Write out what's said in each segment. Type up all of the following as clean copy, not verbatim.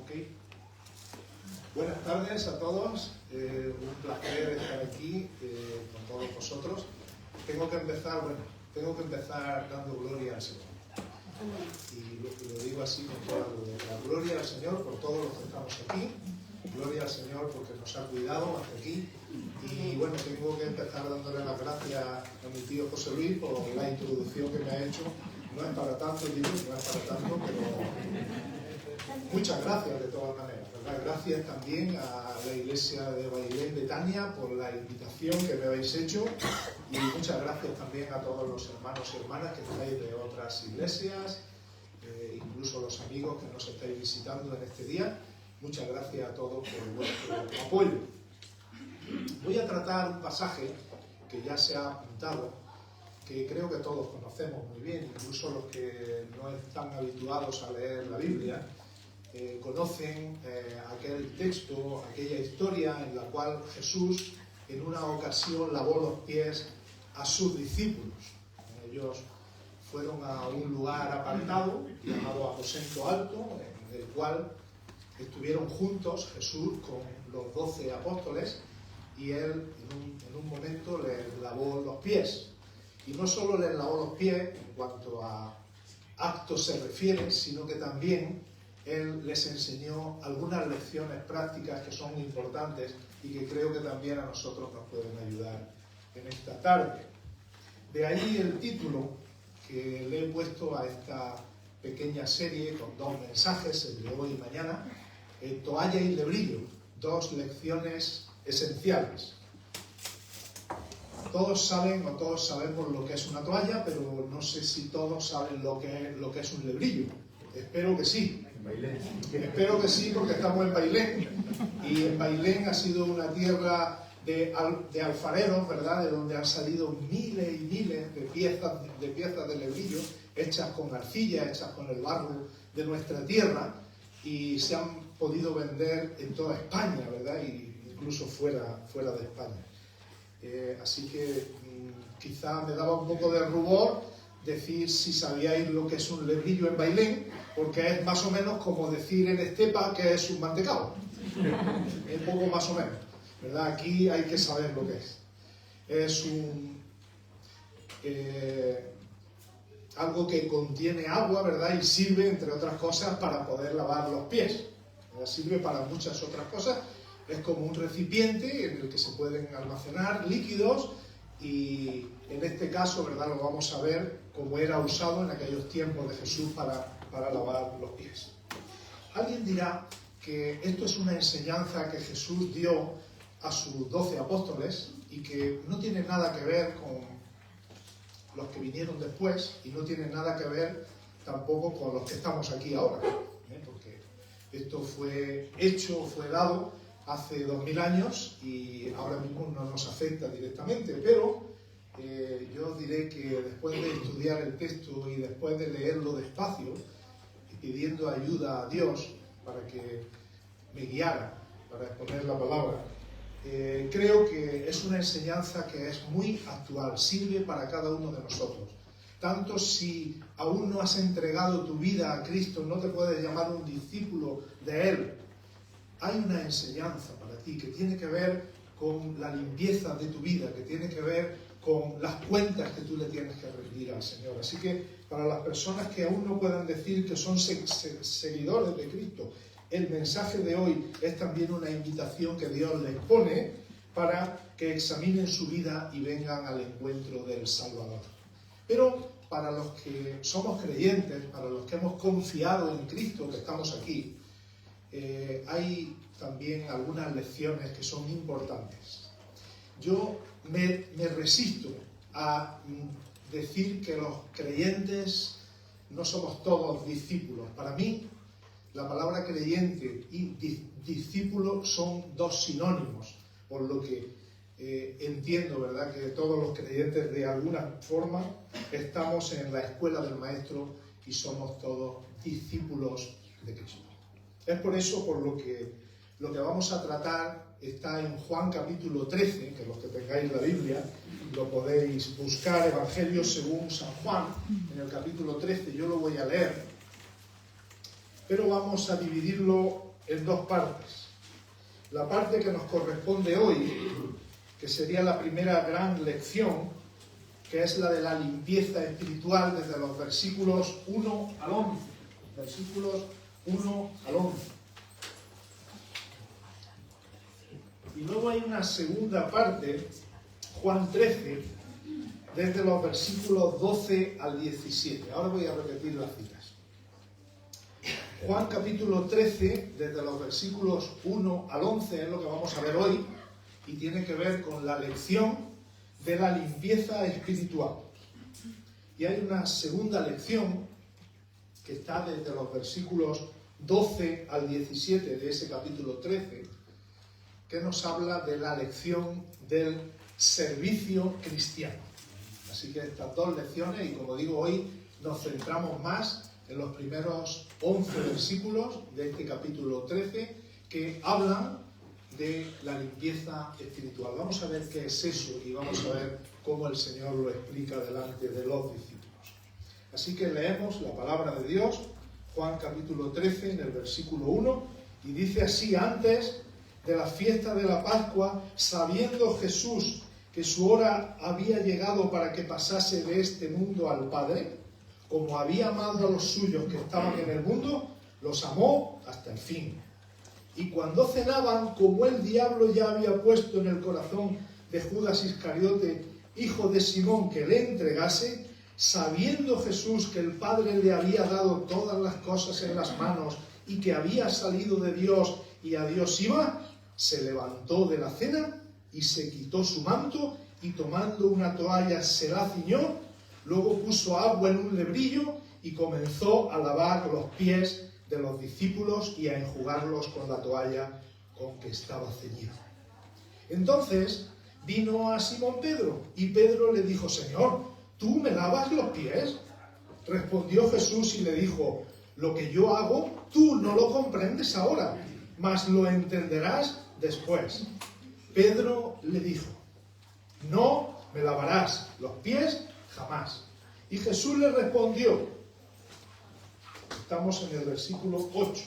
Ok. Buenas tardes a todos. Un placer estar aquí con todos vosotros. Tengo que empezar dando gloria al Señor. Y lo digo así con toda la gloria al Señor por todos los que estamos aquí. Gloria al Señor porque nos ha cuidado hasta aquí. Y bueno, tengo que empezar dándole las gracias a mi tío José Luis por la introducción que me ha hecho. No es para tanto, tío, no es para tanto, pero muchas gracias de todas maneras, ¿verdad? Gracias también a la iglesia de Bailén Betania por la invitación que me habéis hecho y muchas gracias también a todos los hermanos y hermanas que estáis de otras iglesias, incluso los amigos que nos estáis visitando en este día. Muchas gracias a todos por vuestro apoyo. Voy a tratar un pasaje que ya se ha apuntado, que creo que todos conocemos muy bien, incluso los que no están habituados a leer la Biblia, conocen aquel texto, aquella historia en la cual Jesús en una ocasión lavó los pies a sus discípulos. Ellos fueron a un lugar apartado, llamado Aposento Alto, en el cual estuvieron juntos Jesús con los 12 apóstoles y él en un momento les lavó los pies. Y no solo les lavó los pies en cuanto a actos se refiere, sino que también él les enseñó algunas lecciones prácticas que son importantes y que creo que también a nosotros nos pueden ayudar en esta tarde. De ahí el título que le he puesto a esta pequeña serie con dos mensajes, el de hoy y mañana, toalla y lebrillo, dos lecciones esenciales. Todos saben o todos sabemos lo que es una toalla, pero no sé si todos saben lo que es un lebrillo. Espero que sí. Espero que sí, porque estamos en Bailén. Y en Bailén ha sido una tierra de alfareros, ¿verdad? De donde han salido miles y miles de piezas de lebrillo hechas con arcilla, hechas con el barro de nuestra tierra, y se han podido vender en toda España, ¿verdad? Y incluso fuera de España. Así que quizá me daba un poco de rubor decir si sabíais lo que es un lebrillo en Bailén, porque es más o menos como decir en Estepa que es un mantecado. Es un poco más o menos, ¿verdad? Aquí hay que saber lo que es. Es algo que contiene agua, ¿verdad? Y sirve, entre otras cosas, para poder lavar los pies. Sirve para muchas otras cosas. Es como un recipiente en el que se pueden almacenar líquidos y en este caso, ¿verdad? Lo vamos a ver cómo era usado en aquellos tiempos de Jesús para lavar los pies. Alguien dirá que esto es una enseñanza que Jesús dio a sus 12 apóstoles y que no tiene nada que ver con los que vinieron después y no tiene nada que ver tampoco con los que estamos aquí ahora, porque esto fue dado hace 2000 años y ahora mismo no nos afecta directamente, pero yo diré que después de estudiar el texto y después de leerlo despacio, pidiendo ayuda a Dios para que me guiara para exponer la palabra, creo que es una enseñanza que es muy actual, sirve para cada uno de nosotros. Tanto si aún no has entregado tu vida a Cristo, no te puedes llamar un discípulo de Él. Hay una enseñanza para ti que tiene que ver con la limpieza de tu vida, que tiene que ver con las cuentas que tú le tienes que rendir al Señor. Así que para las personas que aún no puedan decir que son seguidores de Cristo, el mensaje de hoy es también una invitación que Dios les pone para que examinen su vida y vengan al encuentro del Salvador. Pero para los que somos creyentes, para los que hemos confiado en Cristo, que estamos aquí, hay también algunas lecciones que son importantes. Yo me resisto a decir que los creyentes no somos todos discípulos. Para mí, la palabra creyente y discípulo son dos sinónimos, por lo que entiendo, ¿verdad?, que todos los creyentes de alguna forma estamos en la escuela del Maestro y somos todos discípulos de Cristo. Es por eso por lo que vamos a tratar está en Juan capítulo 13, que los que tengáis la Biblia lo podéis buscar, Evangelio según San Juan, en el capítulo 13, yo lo voy a leer, pero vamos a dividirlo en dos partes. La parte que nos corresponde hoy, que sería la primera gran lección, que es la de la limpieza espiritual desde los versículos 1 al 11. Versículos 1 al 11. Y luego hay una segunda parte, Juan 13, desde los versículos 12 al 17. Ahora voy a repetir las citas. Juan capítulo 13, desde los versículos 1 al 11, es lo que vamos a ver hoy, y tiene que ver con la lección de la limpieza espiritual. Y hay una segunda lección que está desde los versículos 12 al 17 de ese capítulo 13, que nos habla de la lección del servicio cristiano. Así que estas dos lecciones, y como digo, hoy nos centramos más en los primeros 11 versículos de este capítulo 13, que hablan de la limpieza espiritual. Vamos a ver qué es eso y vamos a ver cómo el Señor lo explica delante de los discípulos. Así que leemos la palabra de Dios, Juan capítulo 13, en el versículo 1, y dice así: antes de la fiesta de la Pascua, sabiendo Jesús que su hora había llegado para que pasase de este mundo al Padre, como había amado a los suyos que estaban en el mundo, los amó hasta el fin. Y cuando cenaban, como el diablo ya había puesto en el corazón de Judas Iscariote, hijo de Simón, que le entregase, sabiendo Jesús que el Padre le había dado todas las cosas en las manos y que había salido de Dios y a Dios iba, se levantó de la cena y se quitó su manto y tomando una toalla se la ciñó, luego puso agua en un lebrillo y comenzó a lavar los pies de los discípulos y a enjugarlos con la toalla con que estaba ceñido. Entonces vino a Simón Pedro y Pedro le dijo: Señor, ¿tú me lavas los pies? Respondió Jesús y le dijo: lo que yo hago tú no lo comprendes ahora, mas lo entenderás después. Pedro le dijo: no me lavarás los pies jamás. Y Jesús le respondió, estamos en el versículo 8,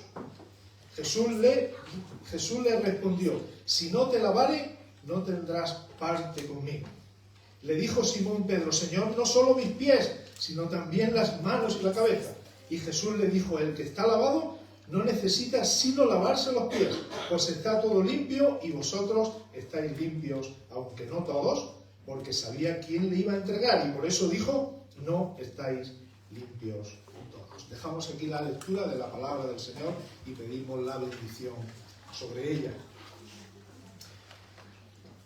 Jesús le respondió: si no te lavare, no tendrás parte conmigo. Le dijo Simón Pedro: Señor, no solo mis pies, sino también las manos y la cabeza. Y Jesús le dijo: el que está lavado no necesita sino lavarse los pies, pues está todo limpio y vosotros estáis limpios, aunque no todos, porque sabía quién le iba a entregar, y por eso dijo: no estáis limpios todos. Dejamos aquí la lectura de la palabra del Señor y pedimos la bendición sobre ella.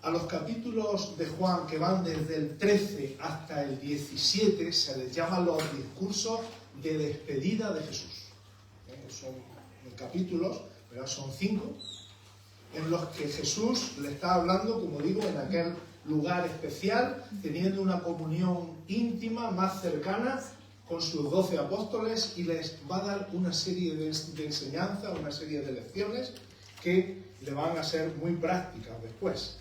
A los capítulos de Juan que van desde el 13 hasta el 17 se les llama los discursos de despedida de Jesús. Son capítulos, pero son 5, en los que Jesús le está hablando, como digo, en aquel lugar especial, teniendo una comunión íntima, más cercana, con sus 12 apóstoles, y les va a dar una serie de enseñanzas, una serie de lecciones que le van a ser muy prácticas después.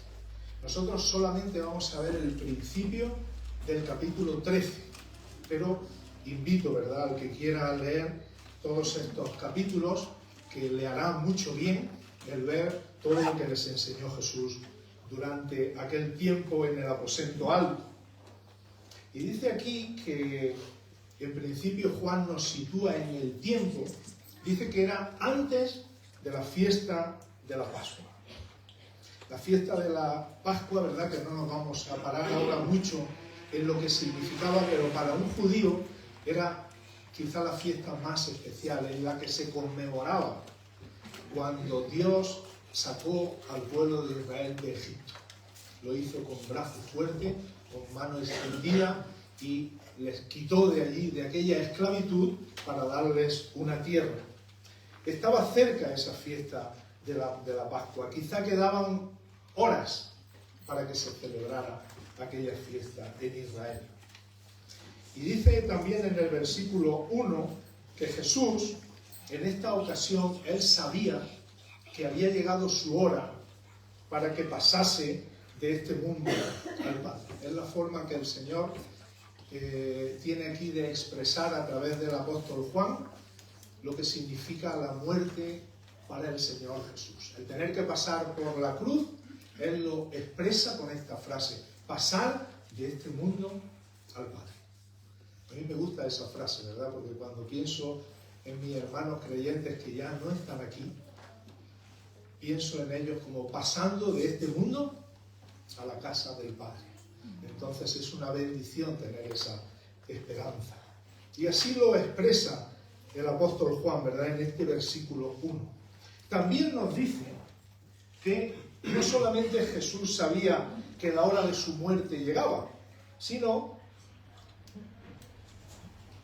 Nosotros solamente vamos a ver el principio del capítulo 13, pero invito, ¿verdad?, al que quiera leer todos estos capítulos, que le hará mucho bien el ver todo lo que les enseñó Jesús durante aquel tiempo en el aposento alto. Y dice aquí que en principio Juan nos sitúa en el tiempo, dice que era antes de la fiesta de la Pascua. La fiesta de la Pascua, ¿verdad?, que no nos vamos a parar ahora mucho en lo que significaba, pero para un judío era quizá la fiesta más especial, en la que se conmemoraba cuando Dios sacó al pueblo de Israel de Egipto. Lo hizo con brazo fuerte, con mano extendida, y les quitó de allí, de aquella esclavitud, para darles una tierra. Estaba cerca esa fiesta de la Pascua. Quizá quedaban horas para que se celebrara aquella fiesta en Israel. Y dice también en el versículo 1 que Jesús, en esta ocasión, él sabía que había llegado su hora para que pasase de este mundo al Padre. Es la forma que el Señor tiene aquí de expresar a través del apóstol Juan lo que significa la muerte para el Señor Jesús. El tener que pasar por la cruz, Él lo expresa con esta frase: pasar de este mundo al Padre. A mí me gusta esa frase, ¿verdad? Porque cuando pienso en mis hermanos creyentes que ya no están aquí, pienso en ellos como pasando de este mundo a la casa del Padre. Entonces es una bendición tener esa esperanza. Y así lo expresa el apóstol Juan, ¿verdad? En este versículo 1. También nos dice que no solamente Jesús sabía que la hora de su muerte llegaba, sino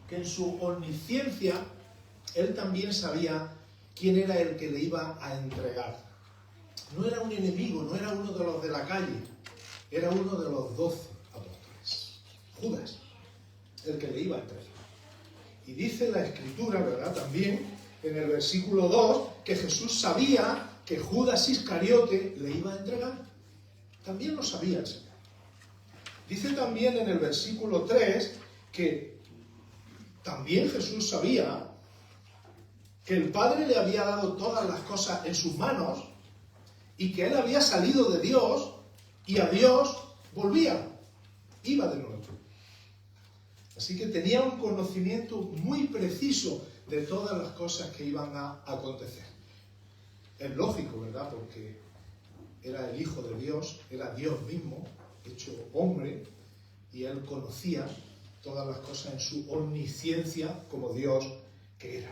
que en su omnisciencia Él también sabía quién era el que le iba a entregar. No era un enemigo, no era uno de los de la calle, era uno de los 12 apóstoles, Judas, el que le iba a entregar. Y dice la Escritura, ¿verdad?, también en el versículo 2, que Jesús sabía que Judas Iscariote le iba a entregar. También lo sabía el Señor. Dice también en el versículo 3 que también Jesús sabía que el Padre le había dado todas las cosas en sus manos y que Él había salido de Dios y a Dios volvía, iba de nuevo. Así que tenía un conocimiento muy preciso de todas las cosas que iban a acontecer. Es lógico, ¿verdad? Porque era el Hijo de Dios, era Dios mismo, hecho hombre, y Él conocía todas las cosas en su omnisciencia como Dios que era.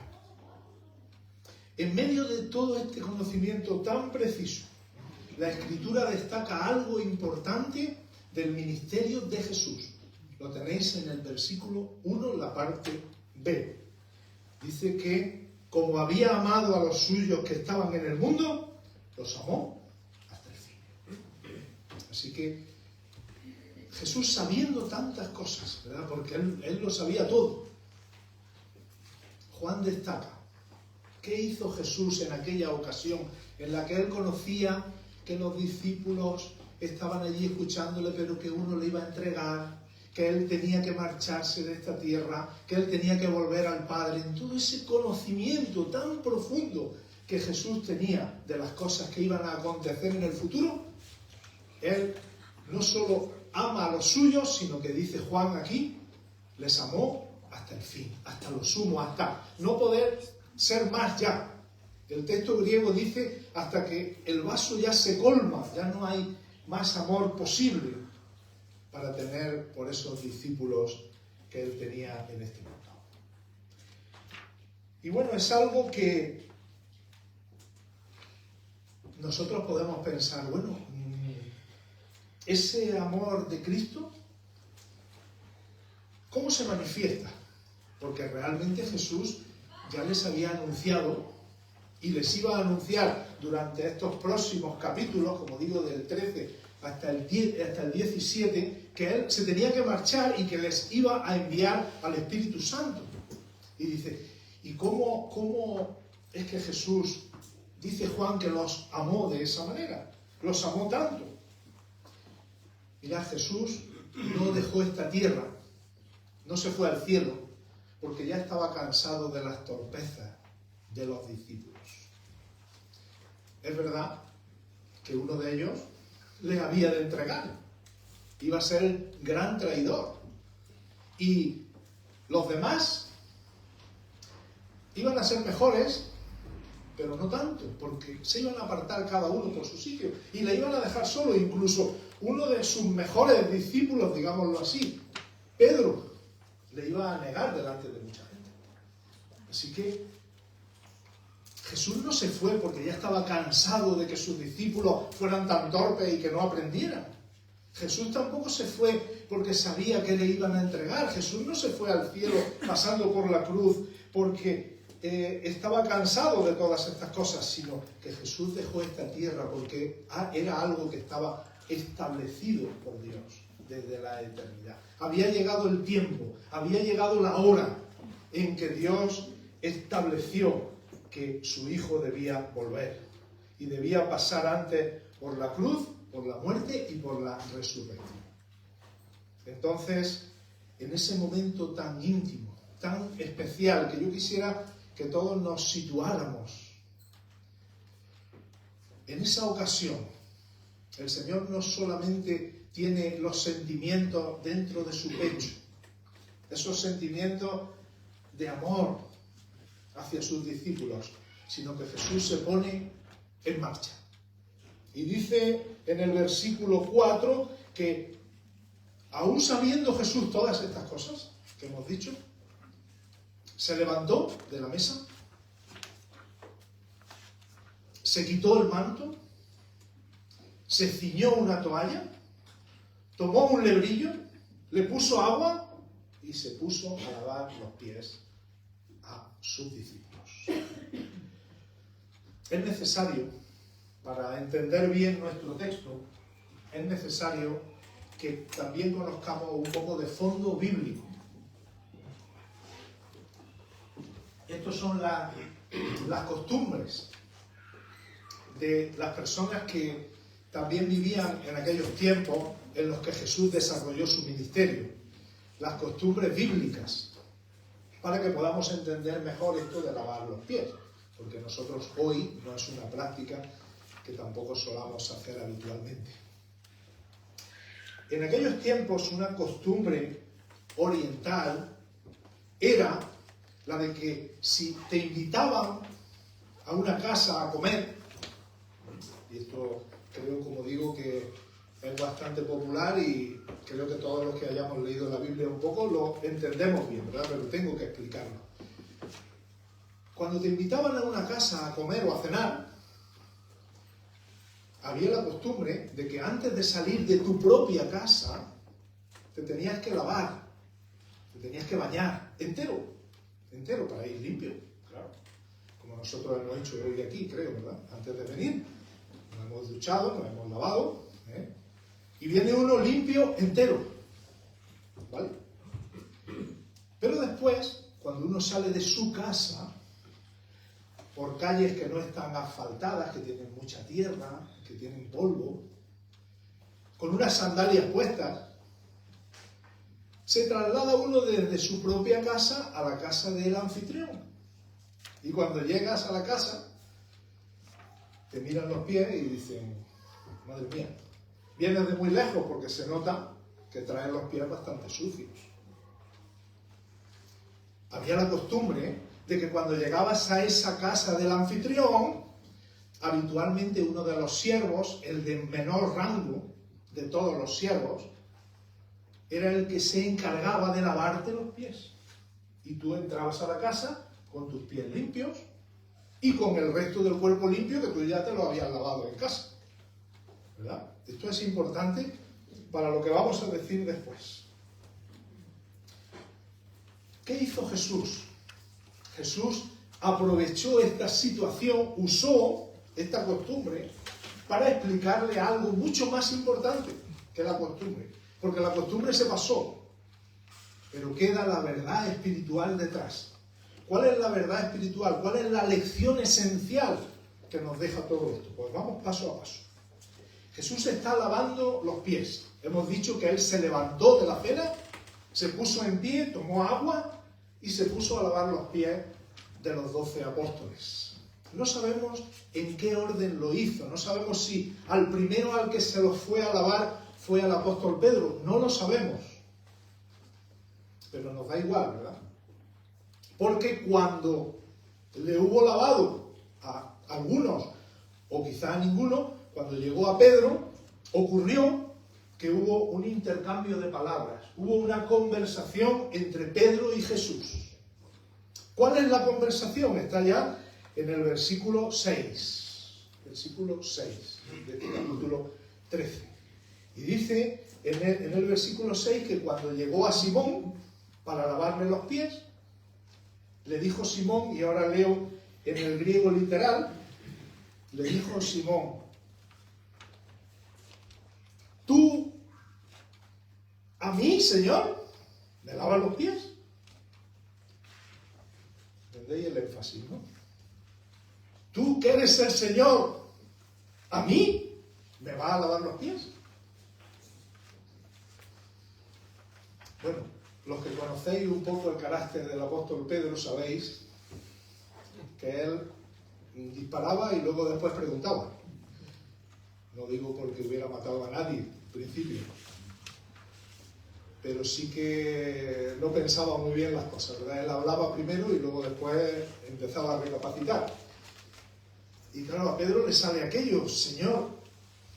En medio de todo este conocimiento tan preciso, la Escritura destaca algo importante del ministerio de Jesús. Lo tenéis en el versículo 1, la parte B. Dice que, como había amado a los suyos que estaban en el mundo, los amó hasta el fin. Así que Jesús, sabiendo tantas cosas, ¿verdad?, porque él lo sabía todo, Juan destaca: ¿qué hizo Jesús en aquella ocasión en la que Él conocía que los discípulos estaban allí escuchándole, pero que uno le iba a entregar, que Él tenía que marcharse de esta tierra, que Él tenía que volver al Padre? En todo ese conocimiento tan profundo que Jesús tenía de las cosas que iban a acontecer en el futuro, Él no solo ama a los suyos, sino que dice Juan aquí, les amó hasta el fin, hasta lo sumo, hasta no poder ser más ya. El texto griego dice hasta que el vaso ya se colma, ya no hay más amor posible para tener por esos discípulos que Él tenía en este mundo. Y bueno, es algo que nosotros podemos pensar, bueno, ese amor de Cristo, ¿cómo se manifiesta? Porque realmente Jesús ya les había anunciado y les iba a anunciar durante estos próximos capítulos, como digo, del 13 hasta el 17, que Él se tenía que marchar y que les iba a enviar al Espíritu Santo. Y dice, ¿y cómo es que Jesús, dice Juan, que los amó de esa manera? Los amó tanto. Mirad, Jesús no dejó esta tierra, no se fue al cielo, porque ya estaba cansado de las torpezas de los discípulos. Es verdad que uno de ellos le había de entregar, iba a ser el gran traidor, y los demás iban a ser mejores, pero no tanto, porque se iban a apartar cada uno por su sitio y le iban a dejar solo. Incluso uno de sus mejores discípulos, digámoslo así, Pedro, le iba a negar delante de mucha gente. Así que Jesús no se fue porque ya estaba cansado de que sus discípulos fueran tan torpes y que no aprendieran. Jesús tampoco se fue porque sabía que le iban a entregar. Jesús no se fue al cielo pasando por la cruz porque estaba cansado de todas estas cosas, sino que Jesús dejó esta tierra porque era algo que estaba establecido por Dios desde la eternidad. Había llegado el tiempo, había llegado la hora en que Dios estableció que su Hijo debía volver y debía pasar antes por la cruz, por la muerte y por la resurrección. Entonces, en ese momento tan íntimo, tan especial, que yo quisiera que todos nos situáramos, en esa ocasión, el Señor no solamente tiene los sentimientos dentro de su pecho, esos sentimientos de amor hacia sus discípulos, sino que Jesús se pone en marcha. Y dice en el versículo 4 que, aún sabiendo Jesús todas estas cosas que hemos dicho, se levantó de la mesa, se quitó el manto, se ciñó una toalla, tomó un lebrillo, le puso agua y se puso a lavar los pies a sus discípulos. Es necesario, para entender bien nuestro texto, es necesario que también conozcamos un poco de fondo bíblico. Estas son las costumbres de las personas que también vivían en aquellos tiempos en los que Jesús desarrolló su ministerio. Las costumbres bíblicas, para que podamos entender mejor esto de lavar los pies, porque nosotros hoy no es una práctica que tampoco solamos hacer habitualmente. En aquellos tiempos una costumbre oriental era la de que si te invitaban a una casa a comer, y esto creo, como digo, que es bastante popular y creo que todos los que hayamos leído la Biblia un poco lo entendemos bien, ¿verdad? Pero tengo que explicarlo. Cuando te invitaban a una casa a comer o a cenar, había la costumbre de que antes de salir de tu propia casa, te tenías que lavar, te tenías que bañar, entero, para ir limpio, claro. Como nosotros hemos hecho hoy aquí, creo, ¿verdad? Antes de venir, nos hemos duchado, nos hemos lavado, y viene uno limpio, entero, ¿vale? Pero después, cuando uno sale de su casa, por calles que no están asfaltadas, que tienen mucha tierra, que tienen polvo, con unas sandalias puestas, se traslada uno desde su propia casa a la casa del anfitrión. Y cuando llegas a la casa, te miran los pies y dicen, madre mía, vienes de muy lejos porque se nota que traes los pies bastante sucios. Había la costumbre de que cuando llegabas a esa casa del anfitrión, habitualmente uno de los siervos, el de menor rango de todos los siervos, era el que se encargaba de lavarte los pies. Y tú entrabas a la casa con tus pies limpios y con el resto del cuerpo limpio que tú ya te lo habías lavado en casa, ¿verdad? Esto es importante para lo que vamos a decir después. ¿Qué hizo Jesús? Jesús aprovechó esta situación, usó esta costumbre para explicarle algo mucho más importante que la costumbre. Porque la costumbre se pasó, pero queda la verdad espiritual detrás. ¿Cuál es la verdad espiritual? ¿Cuál es la lección esencial que nos deja todo esto? Pues vamos paso a paso. Jesús está lavando los pies. Hemos dicho que Él se levantó de la cena, se puso en pie, tomó agua y se puso a lavar los pies de los 12 apóstoles. No sabemos en qué orden lo hizo, no sabemos si al primero al que se los fue a lavar fue al apóstol Pedro, no lo sabemos. Pero nos da igual, ¿verdad? Porque cuando le hubo lavado a algunos, o quizá a ninguno, cuando llegó a Pedro, ocurrió que hubo un intercambio de palabras, hubo una conversación entre Pedro y Jesús. ¿Cuál es la conversación? Está ya en el versículo 6. Versículo 6 de este capítulo 13. Y dice en el versículo 6 que cuando llegó a Simón para lavarle los pies, le dijo Simón, y ahora leo en el griego literal, le dijo Simón, ¿tú a mí, Señor, me lavas los pies? ¿Entendéis el énfasis, no? ¿Tú que eres el Señor, a mí me vas a lavar los pies? Bueno, los que conocéis un poco el carácter del apóstol Pedro sabéis que él disparaba y luego después preguntaba. No digo porque hubiera matado a nadie, en principio. Pero sí que no pensaba muy bien las cosas, ¿verdad? Él hablaba primero y luego después empezaba a recapacitar. Y claro, a Pedro le sale aquello: Señor,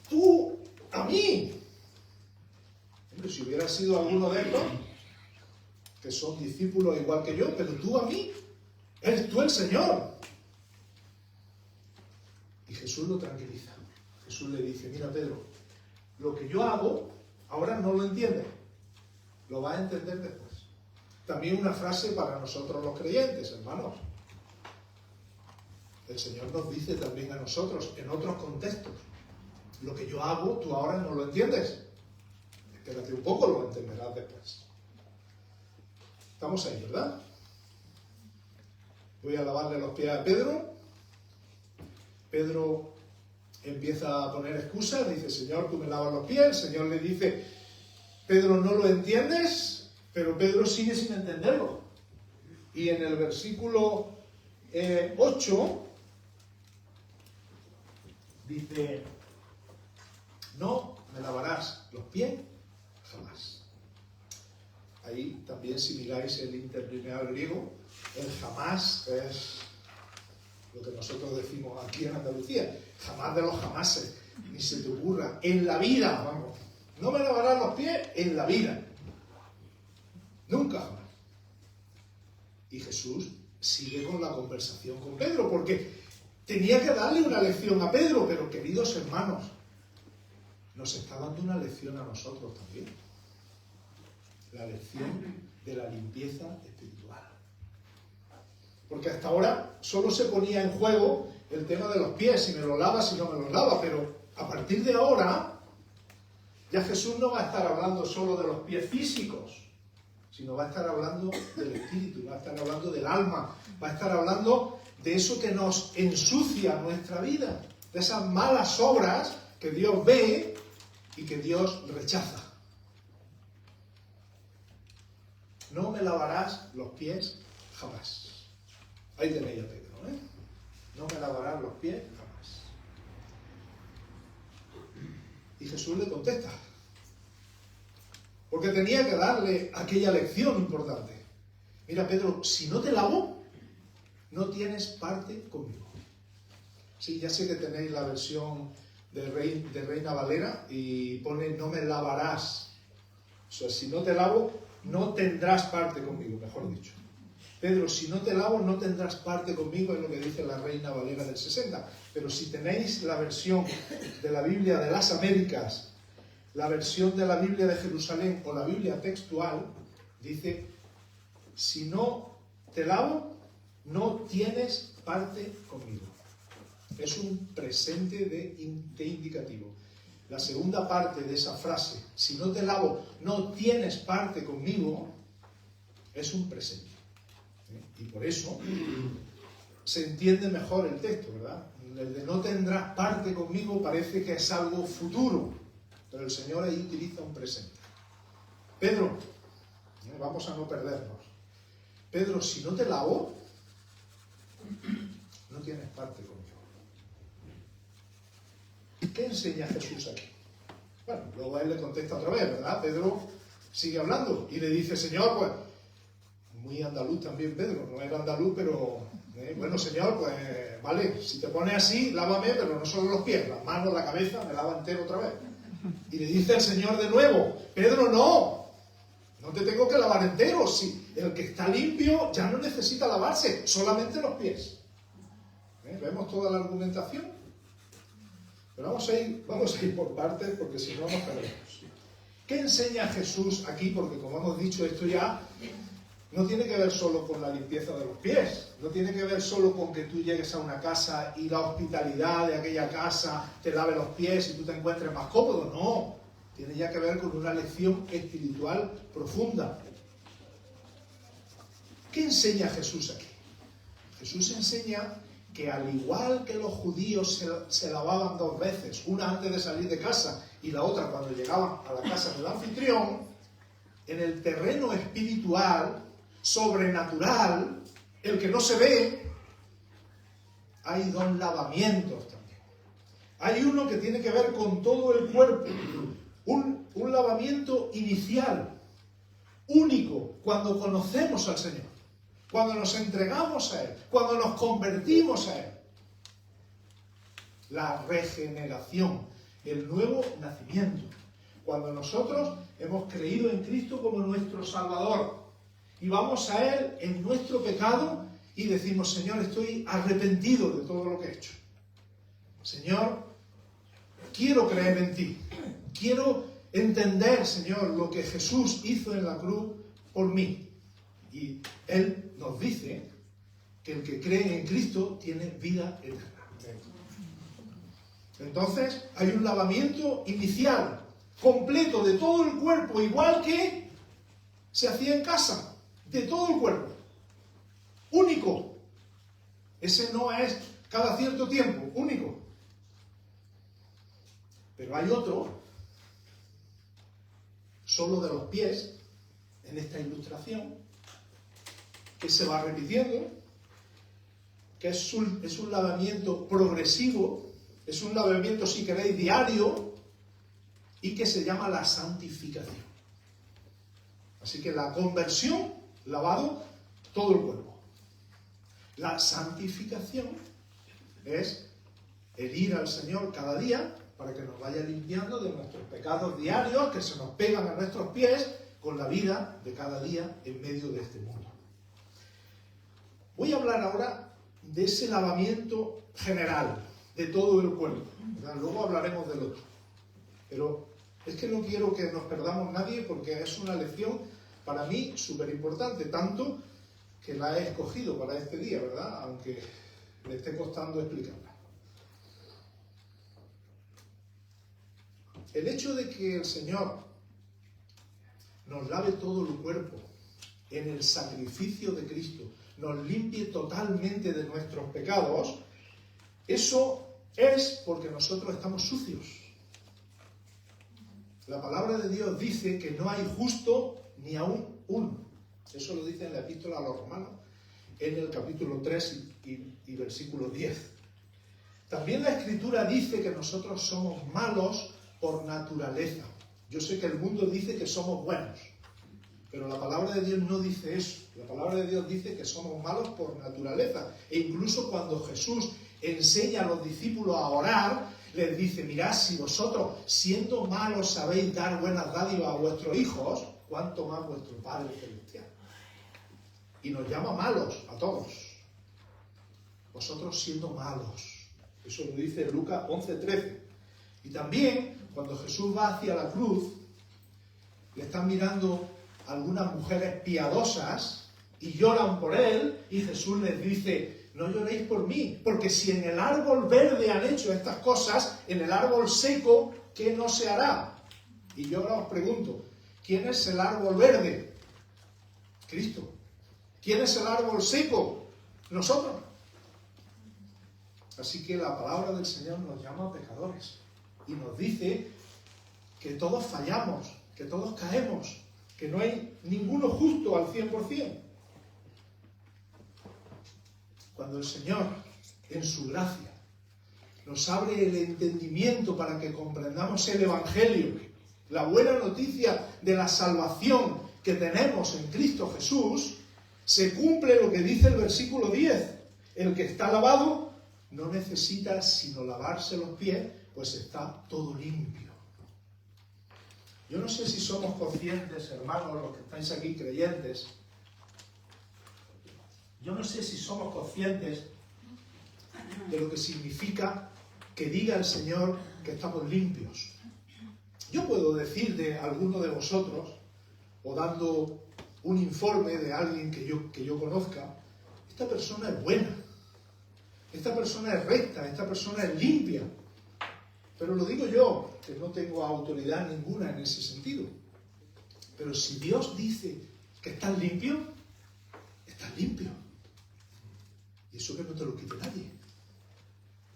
tú a mí. Hombre, si hubiera sido alguno de estos, que son discípulos igual que yo, pero tú a mí, eres tú el Señor. Y Jesús lo tranquiliza. Jesús le dice: mira, Pedro, lo que yo hago ahora no lo entiendes, lo vas a entender después. También una frase para nosotros los creyentes, hermanos. El Señor nos dice también a nosotros, en otros contextos: lo que yo hago, tú ahora no lo entiendes. Espérate un poco, lo entenderás después. Estamos ahí, ¿verdad? Voy a lavarle los pies a Pedro. Pedro empieza a poner excusas, dice: Señor, tú me lavas los pies. El Señor le dice: Pedro, no lo entiendes, pero Pedro sigue sin entenderlo. Y en el versículo 8 dice: no me lavarás los pies jamás. Ahí también, si miráis el interlineal griego, el jamás es lo que nosotros decimos aquí en Andalucía: jamás de los jamases, ni se te ocurra, en la vida, vamos, no me lavarás los pies en la vida, nunca jamás. Y Jesús sigue con la conversación con Pedro, porque tenía que darle una lección a Pedro, pero queridos hermanos, nos está dando una lección a nosotros también. La lección de la limpieza espiritual. Porque hasta ahora solo se ponía en juego el tema de los pies, si me los lava, si no me los lava, pero a partir de ahora ya Jesús no va a estar hablando solo de los pies físicos, sino va a estar hablando del espíritu, va a estar hablando del alma, va a estar hablando de eso que nos ensucia nuestra vida, de esas malas obras que Dios ve y que Dios rechaza. No me lavarás los pies jamás. Ahí tenéis a Pedro, ¿eh? No me lavarás los pies jamás. Y Jesús le contesta, porque tenía que darle aquella lección importante. Mira, Pedro, si no te lavo, no tienes parte conmigo. Sí, ya sé que tenéis la versión de Reina Valera y pone: no me lavarás. O sea, si no te lavo, no tendrás parte conmigo, mejor dicho. Pedro, si no te lavo, no tendrás parte conmigo, es lo que dice la Reina Valera del 60. Pero si tenéis la versión de la Biblia de las Américas, la versión de la Biblia de Jerusalén o la Biblia textual, dice: si no te lavo, no tienes parte conmigo. Es un presente de indicativo. La segunda parte de esa frase, si no te lavo, no tienes parte conmigo, es un presente. Y por eso se entiende mejor el texto, ¿verdad? El de no tendrás parte conmigo parece que es algo futuro, pero el Señor ahí utiliza un presente. Pedro, vamos a no perdernos. Pedro, si no te lavo, no tienes parte conmigo. ¿Qué enseña Jesús aquí? Bueno, luego él le contesta otra vez, ¿verdad? Pedro sigue hablando y le dice: Señor, pues, muy andaluz también Pedro, no era andaluz, pero bueno, Señor, pues, vale, si te pones así, lávame, pero no solo los pies, las manos, la cabeza, me lava entero otra vez. Y le dice el Señor de nuevo: Pedro, no te tengo que lavar entero, si el que está limpio ya no necesita lavarse, solamente los pies. ¿Vemos toda la argumentación? Pero vamos a ir por partes, porque si no nos perdemos. ¿Qué enseña Jesús aquí? Porque como hemos dicho, esto ya no tiene que ver solo con la limpieza de los pies, no tiene que ver solo con que tú llegues a una casa y la hospitalidad de aquella casa te lave los pies y tú te encuentres más cómodo, no. Tiene ya que ver con una lección espiritual profunda. ¿Qué enseña Jesús aquí? Jesús enseña que al igual que los judíos se lavaban dos veces, una antes de salir de casa y la otra cuando llegaban a la casa del anfitrión, en el terreno espiritual, sobrenatural, el que no se ve, hay dos lavamientos también. Hay uno que tiene que ver con todo el cuerpo. Un lavamiento inicial, único, cuando conocemos al Señor, cuando nos entregamos a Él, cuando nos convertimos a Él. La regeneración, el nuevo nacimiento. Cuando nosotros hemos creído en Cristo como nuestro Salvador y vamos a Él en nuestro pecado y decimos: Señor, estoy arrepentido de todo lo que he hecho. Señor, quiero creer en ti. Quiero entender, Señor, lo que Jesús hizo en la cruz por mí. Y Él nos dice que el que cree en Cristo tiene vida eterna. Entonces, hay un lavamiento inicial, completo, de todo el cuerpo, igual que se hacía en casa, de todo el cuerpo. Único. Ese no es cada cierto tiempo, único. Pero hay otro, solo de los pies, en esta ilustración, que se va repitiendo, que es un lavamiento progresivo, es un lavamiento, si queréis, diario, y que se llama la santificación. Así que la conversión, lavado todo el cuerpo. La santificación es el ir al Señor cada día para que nos vaya limpiando de nuestros pecados diarios que se nos pegan a nuestros pies con la vida de cada día en medio de este mundo. Voy a hablar ahora de ese lavamiento general de todo el cuerpo, ¿verdad? Luego hablaremos del otro. Pero es que no quiero que nos perdamos nadie porque es una lección para mí súper importante, tanto que la he escogido para este día, ¿verdad? Aunque me esté costando explicarla. El hecho de que el Señor nos lave todo el cuerpo en el sacrificio de Cristo, nos limpie totalmente de nuestros pecados, eso es porque nosotros estamos sucios. La palabra de Dios dice que no hay justo ni aún uno. Eso lo dice en la epístola a los Romanos, en el capítulo 3 y versículo 10. También la Escritura dice que nosotros somos malos por naturaleza. Yo sé que el mundo dice que somos buenos, pero la palabra de Dios no dice eso. La palabra de Dios dice que somos malos por naturaleza. E incluso cuando Jesús enseña a los discípulos a orar, les dice: mirad, si vosotros, siendo malos, sabéis dar buenas dádivas a vuestros hijos, ¿cuánto más vuestro Padre Celestial? Y nos llama malos a todos. Vosotros siendo malos. Eso lo dice Lucas 11:13. Y también, cuando Jesús va hacia la cruz, le están mirando algunas mujeres piadosas y lloran por él, y Jesús les dice: no lloréis por mí, porque si en el árbol verde han hecho estas cosas, en el árbol seco, ¿qué no se hará? Y yo ahora os pregunto, ¿quién es el árbol verde? Cristo. ¿Quién es el árbol seco? Nosotros. Así que la palabra del Señor nos llama pecadores y nos dice que todos fallamos, que todos caemos, que no hay ninguno justo al 100%. Cuando el Señor, en su gracia, nos abre el entendimiento para que comprendamos el Evangelio, la buena noticia de la salvación que tenemos en Cristo Jesús, se cumple lo que dice el versículo 10. El que está lavado no necesita sino lavarse los pies, pues está todo limpio. Yo no sé si somos conscientes, hermanos, los que estáis aquí creyentes, yo no sé si somos conscientes de lo que significa que diga el Señor que estamos limpios. Yo puedo decir de alguno de vosotros, o dando un informe de alguien que yo conozca, esta persona es buena, esta persona es recta, esta persona es limpia. Pero lo digo yo, que no tengo autoridad ninguna en ese sentido. Pero si Dios dice que estás limpio, estás limpio. Y eso que no te lo quite nadie.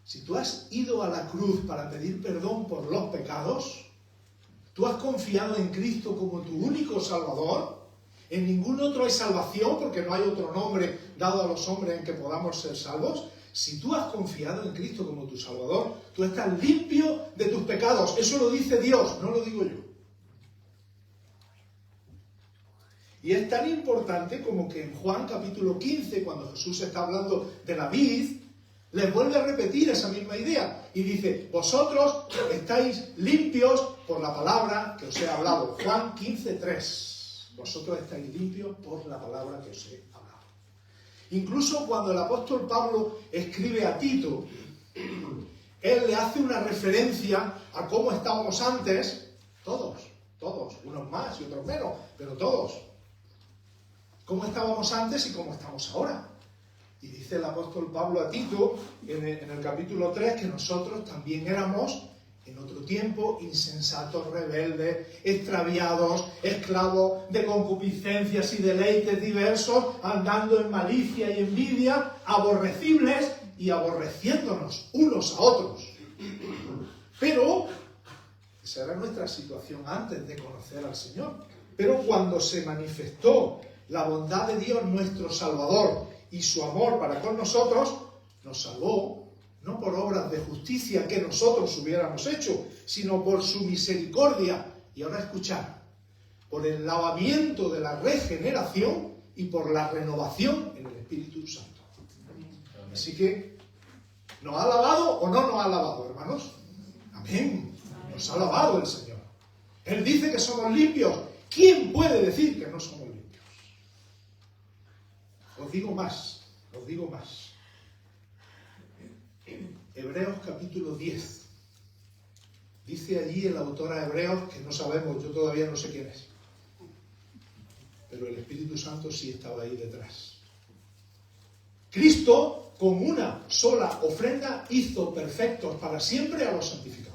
Si tú has ido a la cruz para pedir perdón por los pecados, tú has confiado en Cristo como tu único Salvador, en ningún otro hay salvación porque no hay otro nombre dado a los hombres en que podamos ser salvos. Si tú has confiado en Cristo como tu Salvador, tú estás limpio de tus pecados. Eso lo dice Dios, no lo digo yo. Y es tan importante como que en Juan capítulo 15, cuando Jesús está hablando de la vid, les vuelve a repetir esa misma idea. Y dice, vosotros estáis limpios por la palabra que os he hablado. Juan 15:3. Vosotros estáis limpios por la palabra que os he hablado. Incluso cuando el apóstol Pablo escribe a Tito, él le hace una referencia a cómo estábamos antes, todos, unos más y otros menos, pero todos. Cómo estábamos antes y cómo estamos ahora. Y dice el apóstol Pablo a Tito en el capítulo 3 que nosotros también éramos en otro tiempo insensatos, rebeldes, extraviados, esclavos de concupiscencias y deleites diversos, andando en malicia y envidia, aborrecibles y aborreciéndonos unos a otros. Pero esa era nuestra situación antes de conocer al Señor. Pero cuando se manifestó la bondad de Dios, nuestro Salvador, y su amor para con nosotros, nos salvó, no por obras de justicia que nosotros hubiéramos hecho, sino por su misericordia. Y ahora escuchad, por el lavamiento de la regeneración y por la renovación en el Espíritu Santo. Así que, ¿nos ha lavado o no nos ha lavado, hermanos? Amén. Nos ha lavado el Señor. Él dice que somos limpios. ¿Quién puede decir que no somos limpios? Os digo más. Hebreos capítulo 10. Dice allí el autor a Hebreos, que no sabemos, yo todavía no sé quién es, pero el Espíritu Santo sí estaba ahí detrás. Cristo, con una sola ofrenda, hizo perfectos para siempre a los santificados.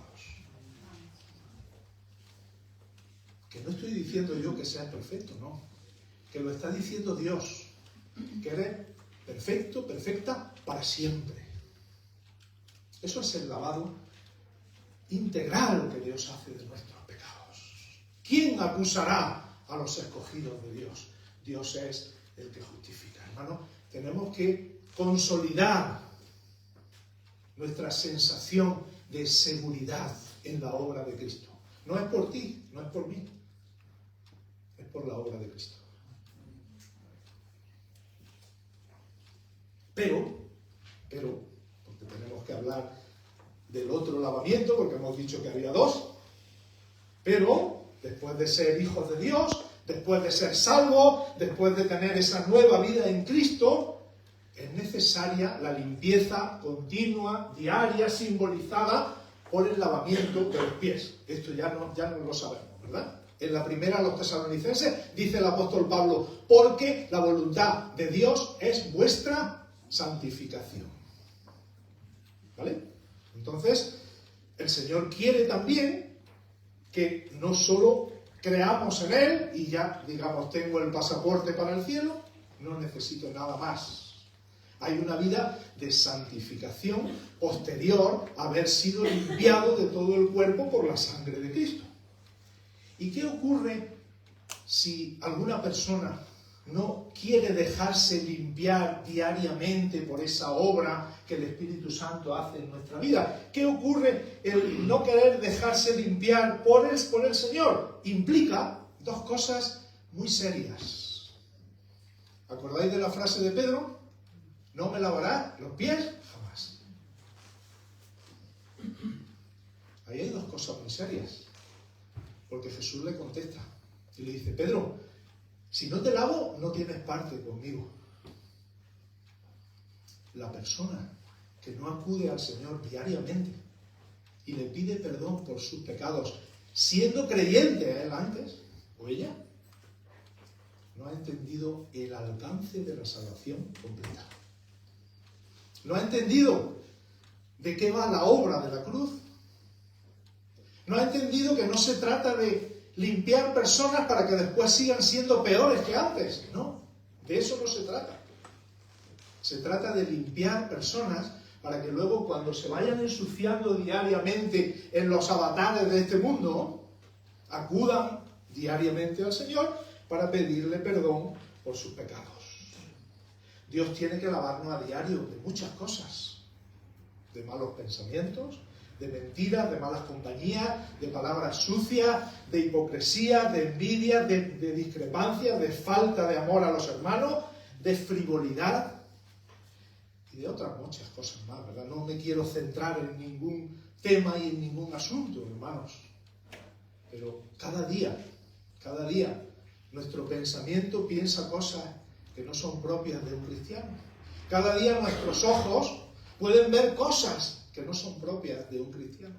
Que no estoy diciendo yo que seas perfecto, no. Que lo está diciendo Dios. Que eres perfecto, perfecta para siempre. Eso es el lavado integral que Dios hace de nuestros pecados. ¿Quién acusará a los escogidos de Dios? Dios es el que justifica. Hermano, tenemos que consolidar nuestra sensación de seguridad en la obra de Cristo. No es por ti, no es por mí, es por la obra de Cristo. Pero, porque tenemos que hablar del otro lavamiento, porque hemos dicho que había dos, pero después de ser hijos de Dios, después de ser salvos, después de tener esa nueva vida en Cristo, es necesaria la limpieza continua, diaria, simbolizada por el lavamiento de los pies. Esto ya no lo sabemos, ¿verdad? En la primera a los Tesalonicenses dice el apóstol Pablo, porque la voluntad de Dios es vuestra santificación. ¿Vale? Entonces, el Señor quiere también que no solo creamos en Él y ya, digamos, tengo el pasaporte para el cielo, no necesito nada más. Hay una vida de santificación posterior a haber sido limpiado de todo el cuerpo por la sangre de Cristo. ¿Y qué ocurre si alguna persona no quiere dejarse limpiar diariamente por esa obra que el Espíritu Santo hace en nuestra vida? ¿Qué ocurre el no querer dejarse limpiar por el Señor? Implica dos cosas muy serias. ¿Acordáis de la frase de Pedro? ¿No me lavarás los pies? Jamás. Ahí hay dos cosas muy serias. Porque Jesús le contesta y le dice, Pedro, si no te lavo, no tienes parte conmigo. La persona que no acude al Señor diariamente y le pide perdón por sus pecados, siendo creyente a Él antes, o ella, no ha entendido el alcance de la salvación completa. No ha entendido de qué va la obra de la cruz. No ha entendido que no se trata de limpiar personas para que después sigan siendo peores que antes. No, de eso no se trata. Se trata de limpiar personas para que luego cuando se vayan ensuciando diariamente en los avatares de este mundo, acudan diariamente al Señor para pedirle perdón por sus pecados. Dios tiene que lavarnos a diario de muchas cosas, de malos pensamientos, de mentiras, de malas compañías, de palabras sucias, de hipocresía, de envidia, de discrepancia, de falta de amor a los hermanos, de frivolidad y de otras muchas cosas más, ¿verdad? No me quiero centrar en ningún tema y en ningún asunto, hermanos, pero cada día, nuestro pensamiento piensa cosas que no son propias de un cristiano. Cada día nuestros ojos pueden ver cosas que no son propias de un cristiano.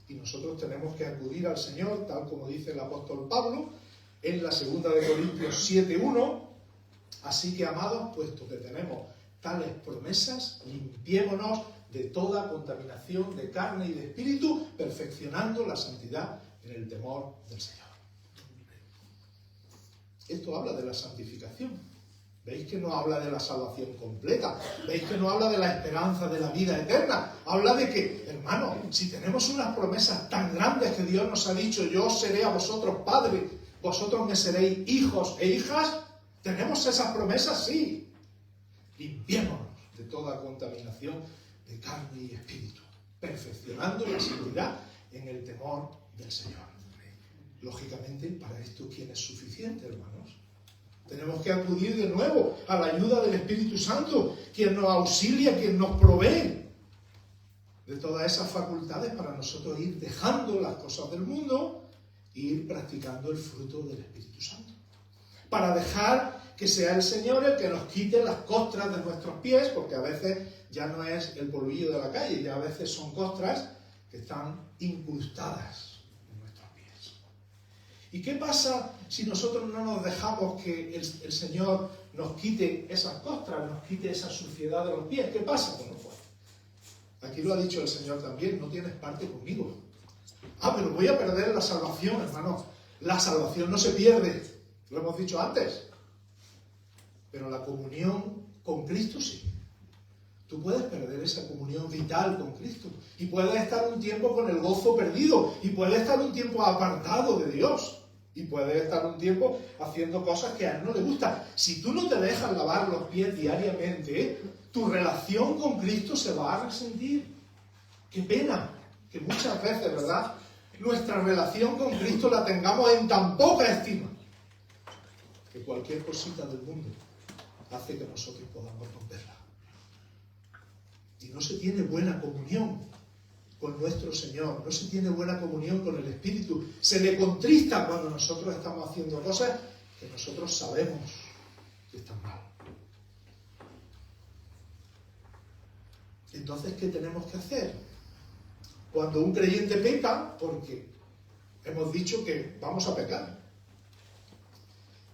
Y nosotros tenemos que acudir al Señor, tal como dice el apóstol Pablo, en la 2 de Corintios 7:1. Así que, amados, puesto que tenemos tales promesas, limpiémonos de toda contaminación de carne y de espíritu, perfeccionando la santidad en el temor del Señor. Esto habla de la santificación. ¿Veis que no habla de la salvación completa? ¿Veis que no habla de la esperanza de la vida eterna? Habla de que, hermano, si tenemos unas promesas tan grandes que Dios nos ha dicho, yo seré a vosotros padre, vosotros me seréis hijos e hijas, ¿tenemos esas promesas? Sí. Limpiémonos de toda contaminación de carne y espíritu, perfeccionando la santidad en el temor del Señor. Lógicamente, para esto, ¿quién es suficiente, hermanos? Tenemos que acudir de nuevo a la ayuda del Espíritu Santo, quien nos auxilia, quien nos provee de todas esas facultades para nosotros ir dejando las cosas del mundo e ir practicando el fruto del Espíritu Santo. Para dejar que sea el Señor el que nos quite las costras de nuestros pies, porque a veces ya no es el polvillo de la calle, ya a veces son costras que están incrustadas. ¿Y qué pasa si nosotros no nos dejamos que el Señor nos quite esas costras, nos quite esa suciedad de los pies? ¿Qué pasa? Bueno, pues, aquí lo ha dicho el Señor también, no tienes parte conmigo. Pero voy a perder la salvación, hermano. La salvación no se pierde, lo hemos dicho antes. Pero la comunión con Cristo sí. Tú puedes perder esa comunión vital con Cristo. Y puedes estar un tiempo con el gozo perdido. Y puedes estar un tiempo apartado de Dios. Y puedes estar un tiempo haciendo cosas que a Él no le gustan. Si tú no te dejas lavar los pies diariamente, tu relación con Cristo se va a resentir. Qué pena que muchas veces, ¿verdad?, nuestra relación con Cristo la tengamos en tan poca estima que cualquier cosita del mundo hace que nosotros podamos romperla. Y no se tiene buena comunión con nuestro Señor, no se tiene buena comunión con el Espíritu. Se le contrista cuando nosotros estamos haciendo cosas que nosotros sabemos que están mal. Entonces, ¿qué tenemos que hacer? Cuando un creyente peca, porque hemos dicho que vamos a pecar,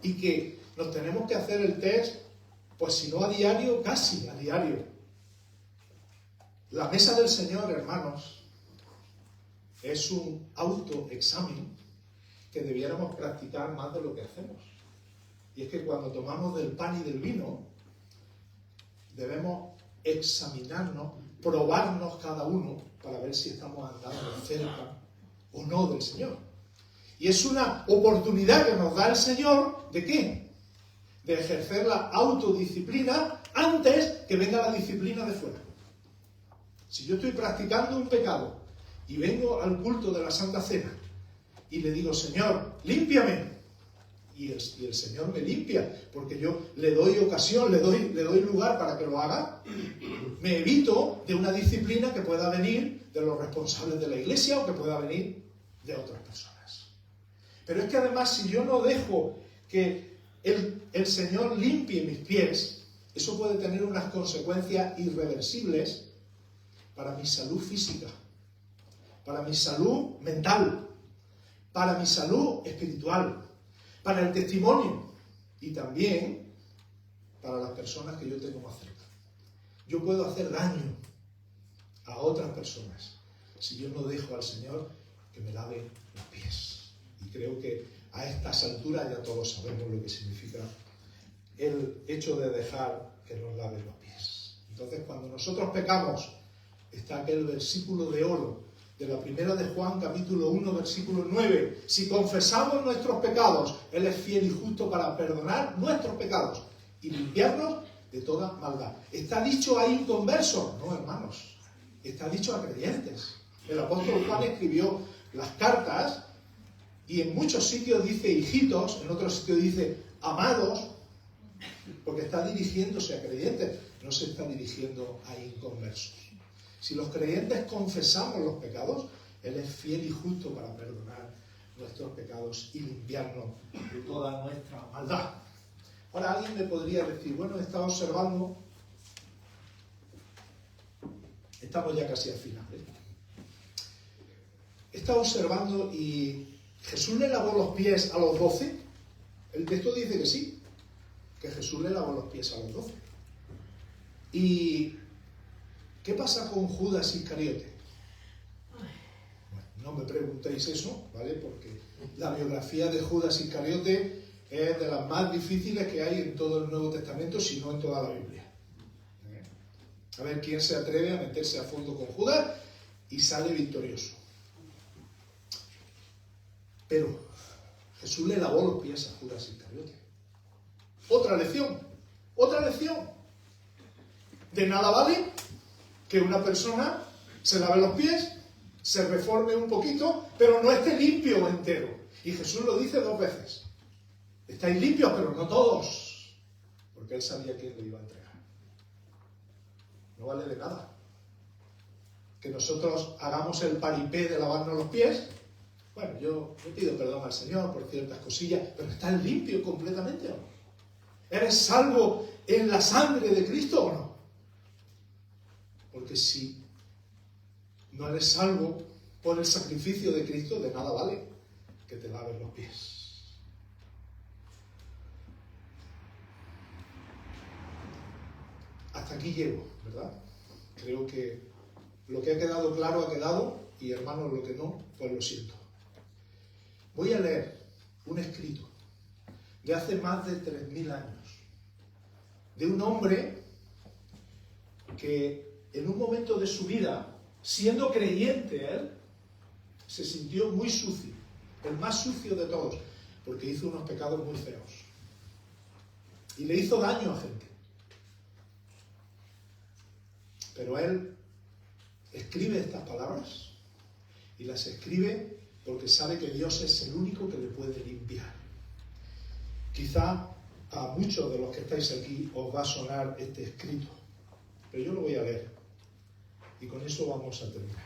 y que nos tenemos que hacer el test, pues si no a diario, casi a diario. La mesa del Señor, hermanos, es un autoexamen que debiéramos practicar más de lo que hacemos. Y es que cuando tomamos del pan y del vino, debemos examinarnos, probarnos cada uno para ver si estamos andando cerca o no del Señor. Y es una oportunidad que nos da el Señor, ¿de qué? De ejercer la autodisciplina antes que venga la disciplina de fuera. Si yo estoy practicando un pecado y vengo al culto de la Santa Cena y le digo, Señor, límpiame, y el Señor me limpia, porque yo le doy ocasión, le doy lugar para que lo haga, me evito de una disciplina que pueda venir de los responsables de la iglesia o que pueda venir de otras personas. Pero es que además, si yo no dejo que el Señor limpie mis pies, eso puede tener unas consecuencias irreversibles para mi salud física, para mi salud mental, para mi salud espiritual, para el testimonio y también para las personas que yo tengo más cerca. Yo puedo hacer daño a otras personas si yo no dejo al Señor que me lave los pies. Y creo que a estas alturas ya todos sabemos lo que significa el hecho de dejar que nos lave los pies. Entonces, cuando nosotros pecamos, está aquel versículo de oro de la primera de Juan, capítulo 1, versículo 9. Si confesamos nuestros pecados, Él es fiel y justo para perdonar nuestros pecados y limpiarnos de toda maldad. ¿Está dicho a inconversos? No, hermanos. Está dicho a creyentes. El apóstol Juan escribió las cartas y en muchos sitios dice hijitos, en otros sitios dice amados, porque está dirigiéndose a creyentes, no se está dirigiendo a inconversos. Si los creyentes confesamos los pecados, Él es fiel y justo para perdonar nuestros pecados y limpiarnos de toda nuestra maldad. Ahora alguien me podría decir, bueno, he estado observando, estamos ya casi al final, he estado observando y Jesús le lavó los pies a los 12. El texto dice que sí, que Jesús le lavó los pies a los 12. ¿Y qué pasa con Judas Iscariote? Bueno, no me preguntéis eso, ¿vale? Porque la biografía de Judas Iscariote es de las más difíciles que hay en todo el Nuevo Testamento, si no en toda la Biblia. A ver quién se atreve a meterse a fondo con Judas y sale victorioso. Pero Jesús le lavó los pies a Judas Iscariote. Otra lección. De nada vale que una persona se lave los pies, se reforme un poquito, pero no esté limpio entero. Y Jesús lo dice 2 veces. Estáis limpios, pero no todos. Porque Él sabía quién lo iba a entregar. No vale de nada que nosotros hagamos el paripé de lavarnos los pies. Bueno, yo le pido perdón al Señor por ciertas cosillas, pero ¿estás limpio completamente o no? ¿Eres salvo en la sangre de Cristo o no? Porque si no eres salvo por el sacrificio de Cristo, de nada vale que te laves los pies. Hasta aquí llego, ¿verdad? Creo que lo que ha quedado claro ha quedado, y hermanos, lo que no, pues lo siento. Voy a leer un escrito de hace más de 3000 años, de un hombre que en un momento de su vida, siendo creyente él, se sintió muy sucio, el más sucio de todos, porque hizo unos pecados muy feos y le hizo daño a gente. Pero él escribe estas palabras y las escribe porque sabe que Dios es el único que le puede limpiar. Quizá a muchos de los que estáis aquí os va a sonar este escrito, pero yo lo voy a leer y con eso vamos a terminar.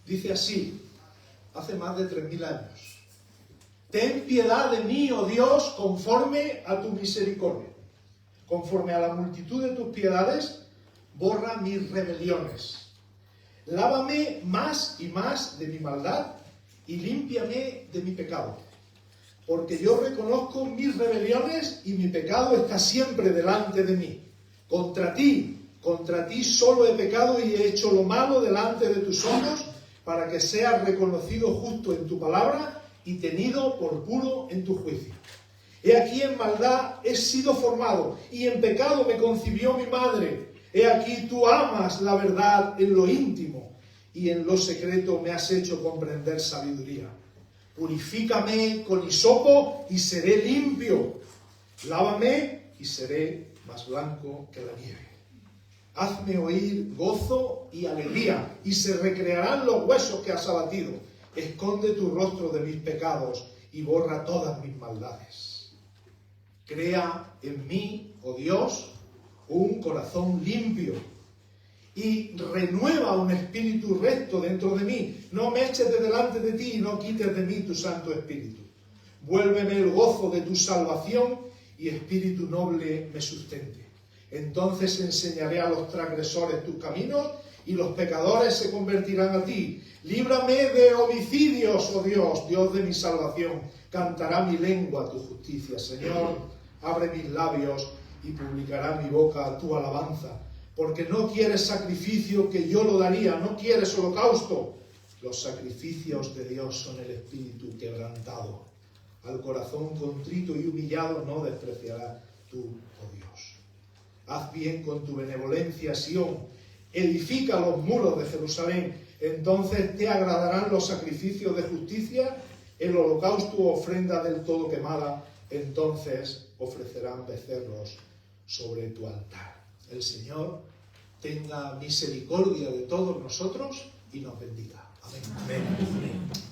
Dice así, hace más de 3000 años: ten piedad de mí, oh Dios, conforme a tu misericordia. Conforme a la multitud de tus piedades, borra mis rebeliones. Lávame más y más de mi maldad y límpiame de mi pecado. Porque yo reconozco mis rebeliones y mi pecado está siempre delante de mí. Contra ti solo he pecado y he hecho lo malo delante de tus ojos, para que seas reconocido justo en tu palabra y tenido por puro en tu juicio. He aquí en maldad he sido formado, y en pecado me concibió mi madre. He aquí tú amas la verdad en lo íntimo, y en lo secreto me has hecho comprender sabiduría. Purifícame con hisopo y seré limpio. Lávame y seré más blanco que la nieve. Hazme oír gozo y alegría, y se recrearán los huesos que has abatido. Esconde tu rostro de mis pecados y borra todas mis maldades. Crea en mí, oh Dios, un corazón limpio y renueva un espíritu recto dentro de mí. No me eches de delante de ti y no quites de mí tu Santo Espíritu. Vuélveme el gozo de tu salvación y espíritu noble me sustente. Entonces enseñaré a los transgresores tus caminos y los pecadores se convertirán a ti. Líbrame de homicidios, oh Dios, Dios de mi salvación. Cantará mi lengua tu justicia. Señor, abre mis labios y publicará mi boca tu alabanza. Porque no quieres sacrificio, que yo lo daría, no quieres holocausto. Los sacrificios de Dios son el espíritu quebrantado. Al corazón contrito y humillado no despreciarás tú, oh Dios. Haz bien con tu benevolencia, Sión. Edifica los muros de Jerusalén. Entonces te agradarán los sacrificios de justicia, el holocausto u ofrenda del todo quemada. Entonces ofrecerán becerros sobre tu altar. El Señor tenga misericordia de todos nosotros y nos bendiga. Amén. Amén. Amén.